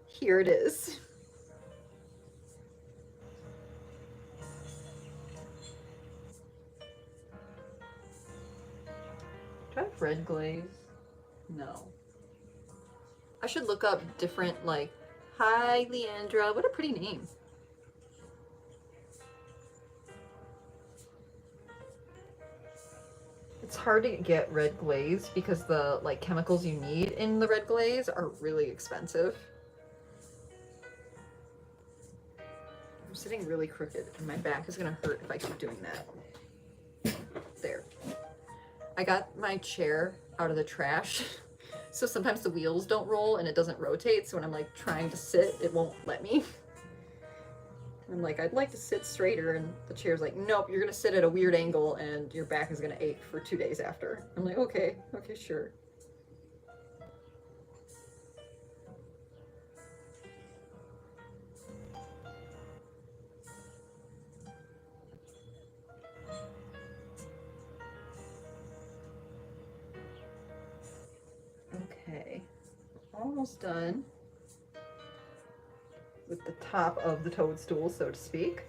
Here it is. Do I have red glaze? No. I should look up different, like, hi, Leandra. What a pretty name. It's hard to get red glaze because the, like, chemicals you need in the red glaze are really expensive. I'm sitting really crooked and my back is gonna hurt if I keep doing that. There. I got my chair out of the trash. So sometimes the wheels don't roll and it doesn't rotate. So when I'm like trying to sit, it won't let me. I'm like, I'd like to sit straighter. And the chair's like, nope, you're going to sit at a weird angle and your back is going to ache for 2 days after. I'm like, okay, sure. Okay, almost done with the top of the toadstool, so to speak.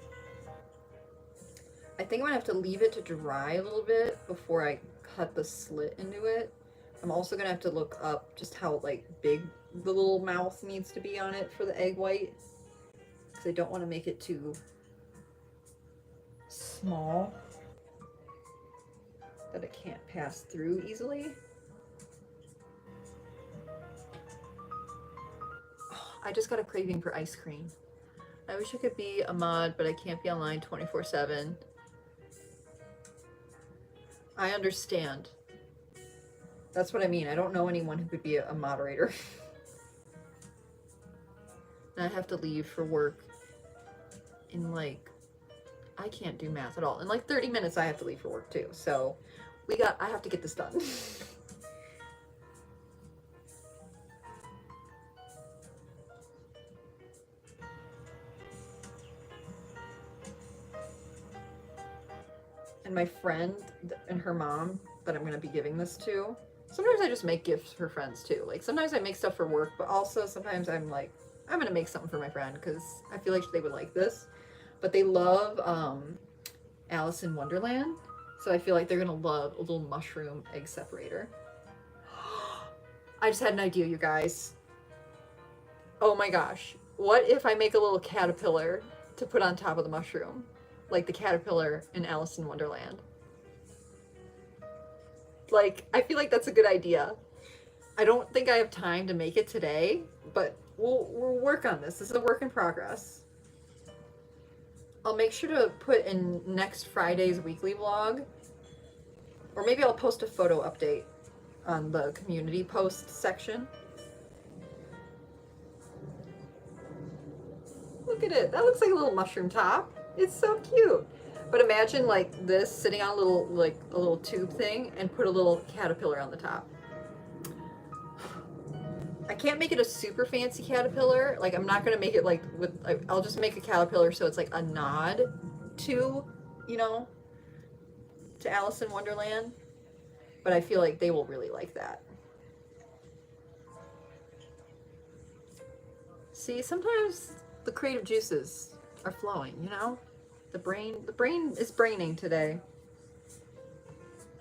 I think I'm gonna have to leave it to dry a little bit before I cut the slit into it. I'm also gonna have to look up just how like big the little mouth needs to be on it for the egg white, because I don't want to make it too small that it can't pass through easily. I just got a craving for ice cream. I wish I could be a mod, but I can't be online 24/7. I understand. That's what I mean. I don't know anyone who could be a moderator. And I have to leave for work in like, I can't do math at all. In like 30 minutes I have to leave for work too. So I have to get this done. And my friend and her mom that I'm going to be giving this to, sometimes I just make gifts for friends too. Like sometimes I make stuff for work, but also sometimes I'm like, I'm going to make something for my friend because I feel like they would like this. But they love Alice in Wonderland. So I feel like they're going to love a little mushroom egg separator. I just had an idea, you guys. Oh my gosh. What if I make a little caterpillar to put on top of the mushroom? Like the caterpillar in Alice in Wonderland. Like, I feel like that's a good idea. I don't think I have time to make it today, but we'll work on this. This is a work in progress. I'll make sure to put in next Friday's weekly vlog, or maybe I'll post a photo update on the community post section. Look at it. That looks like a little mushroom top. It's so cute. But imagine like this sitting on a little tube thing and put a little caterpillar on the top. I can't make it a super fancy caterpillar. Like I'm not gonna make it like with. I'll just make a caterpillar so it's like a nod to, you know, to Alice in Wonderland. But I feel like they will really like that. See, sometimes the creative juices are flowing, you know? The brain is braining today.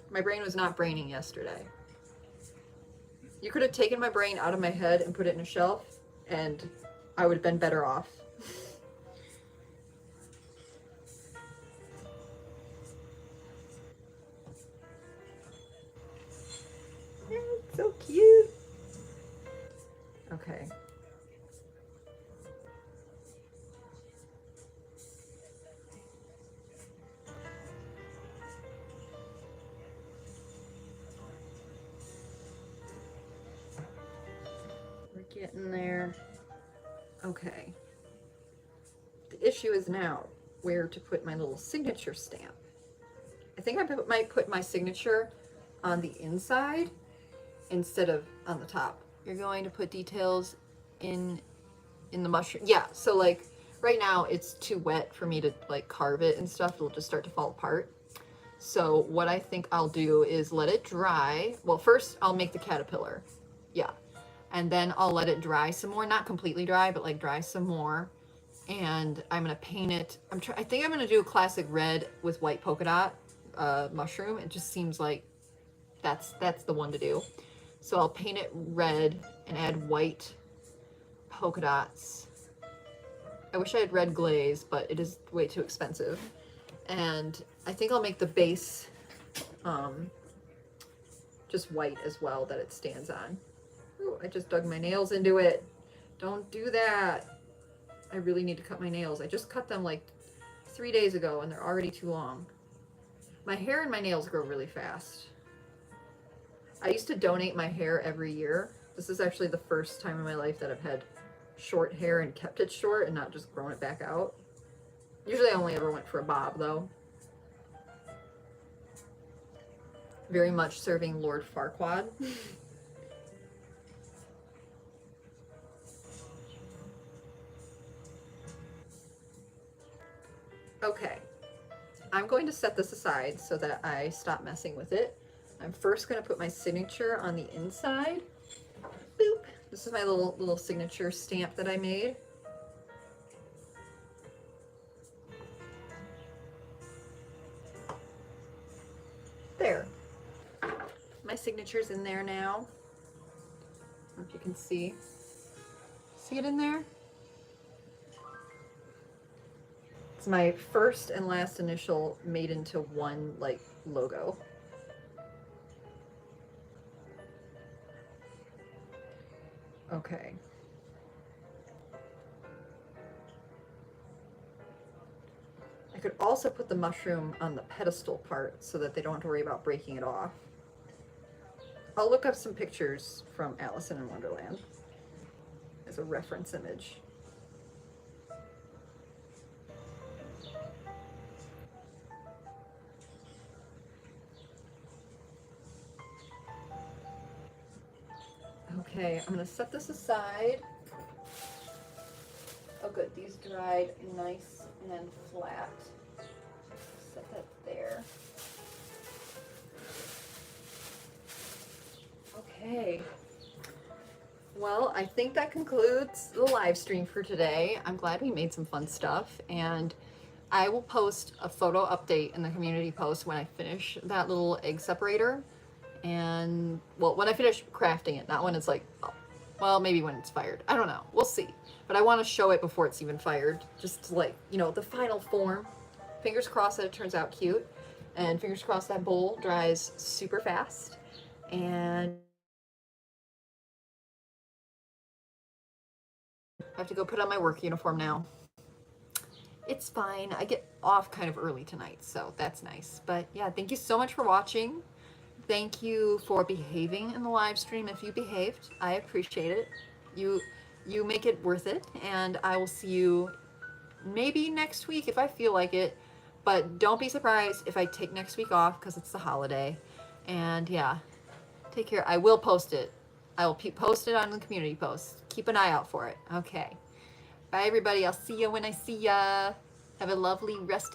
My brain was not braining yesterday. You could have taken my brain out of my head and put it in a shelf, and I would have been better off. It's so cute. Okay. We're getting there. Okay. The issue is now where to put my little signature stamp. I think I might put my signature on the inside instead of on the top. You're going to put details in the mushroom. Yeah, so like right now it's too wet for me to like carve it and stuff. It'll just start to fall apart. So what I think I'll do is let it dry. Well, first I'll make the caterpillar. Yeah. And then I'll let it dry some more, not completely dry, but like dry some more. And I'm gonna paint it. I think I'm gonna do a classic red with white polka dot mushroom. It just seems like that's the one to do. So I'll paint it red and add white polka dots. I wish I had red glaze, but it is way too expensive. And I think I'll make the base just white as well, that it stands on. Ooh, I just dug my nails into it. Don't do that. I really need to cut my nails. I just cut them like 3 days ago and they're already too long. My hair and my nails grow really fast. I used to donate my hair every year. This is actually the first time in my life that I've had short hair and kept it short and not just grown it back out. Usually I only ever went for a bob though. Very much serving Lord Farquaad. Okay, I'm going to set this aside so that I stop messing with it. I'm first going to put my signature on the inside. Boop. This is my little signature stamp that I made. There. My signature's in there now. I don't know if you can see. See it in there? It's my first and last initial made into one like logo. Okay. I could also put the mushroom on the pedestal part so that they don't have to worry about breaking it off. I'll look up some pictures from Alice in Wonderland as a reference image. Okay, I'm gonna set this aside. Oh good, these dried nice and flat. Set that there. Okay. Well, I think that concludes the live stream for today. I'm glad we made some fun stuff, and I will post a photo update in the community post when I finish that little egg separator. And well, when I finish crafting it, not when it's like, well, maybe when it's fired. I don't know. We'll see. But I want to show it before it's even fired, just to like, you know, the final form. Fingers crossed that it turns out cute, and fingers crossed that bowl dries super fast. And I have to go put on my work uniform now. It's fine. I get off kind of early tonight, so that's nice. But yeah, thank you so much for watching. Thank you for behaving in the live stream. If you behaved, I appreciate it. You you make it worth it, and I will see you maybe next week if I feel like it. But don't be surprised if I take next week off because it's the holiday. And yeah, take care. I will post it. I will post it on the community post. Keep an eye out for it. Okay. Bye, everybody. I'll see you when I see ya. Have a lovely rest.